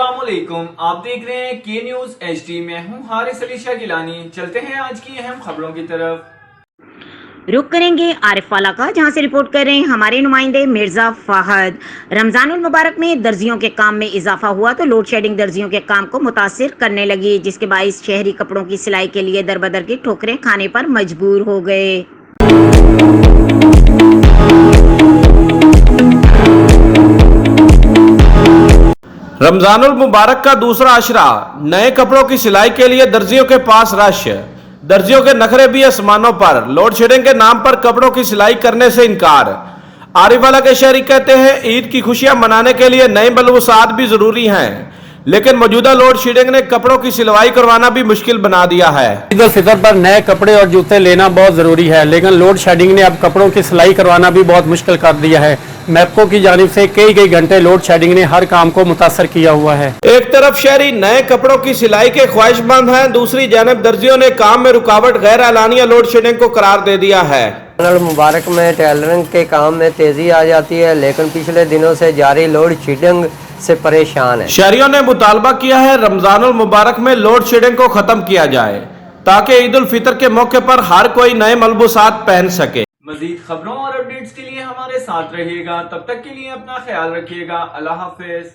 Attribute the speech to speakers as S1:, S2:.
S1: अस्सलामुअलैकुम, आप देख रहे हैं के न्यूज HD। मैं हूं हारिस अली शाह गिलानी। चलते हैं आज की अहम खबरों की तरफ।
S2: रुक करेंगे आरिफ वाला का, जहां से रिपोर्ट कर रहे हैं हमारे नुमाइंदे मिर्जा फाहद। रमजानुल मुबारक में दर्जियों के काम में इजाफा हुआ तो लोड शेडिंग दर्जियों के काम को मुतासिर करने लगी, जिसके बाइस शहरी कपड़ों की सिलाई के लिए दरबदर की ठोकरें खाने पर मजबूर हो गए।
S3: रमजानुल मुबारक का दूसरा अशरा, नए कपड़ों की सिलाई के लिए दर्जियों के पास रश। दर्जियों के नखरे भी आसमानों पर, लोड शेडिंग के नाम पर कपड़ों की सिलाई करने से इनकार। आरिफवाला के शहरी कहते हैं ईद की खुशियां मनाने के लिए नए मलबूसात भी जरूरी हैं, लेकिन मौजूदा लोड शेडिंग ने कपड़ों की सिलवाई करवाना भी मुश्किल बना दिया है।
S4: ईद उल फितर पर नए कपड़े और जूते लेना बहुत जरूरी है, लेकिन लोड शेडिंग ने अब कपड़ों की सिलाई करवाना भी बहुत मुश्किल कर दिया है। मैपको की जानिब से कई घंटे लोड शेडिंग ने हर काम को मुतासर किया हुआ है।
S3: एक तरफ शहरी नए कपड़ों की सिलाई के ख्वाहिशमंद हैं, दूसरी जानब दर्जियों ने काम में रुकावट गैर एलानिया लोड शेडिंग को करार दे दिया है।
S5: मुबारक में टेलरिंग के काम में तेजी आ जाती है, लेकिन पिछले दिनों से जारी लोड शेडिंग से परेशान है।
S3: शहरियों ने मुतालबा किया है रमजानुल मुबारक में लोड शेडिंग को खत्म किया जाए, ताकि ईद उल फितर के मौके पर हर कोई नए मलबूसात पहन सके।
S1: मजीद खबरों और अपडेट्स के लिए हमारे साथ रहिएगा। तब तक के लिए अपना ख्याल रखिएगा। अल्लाह हाफिज।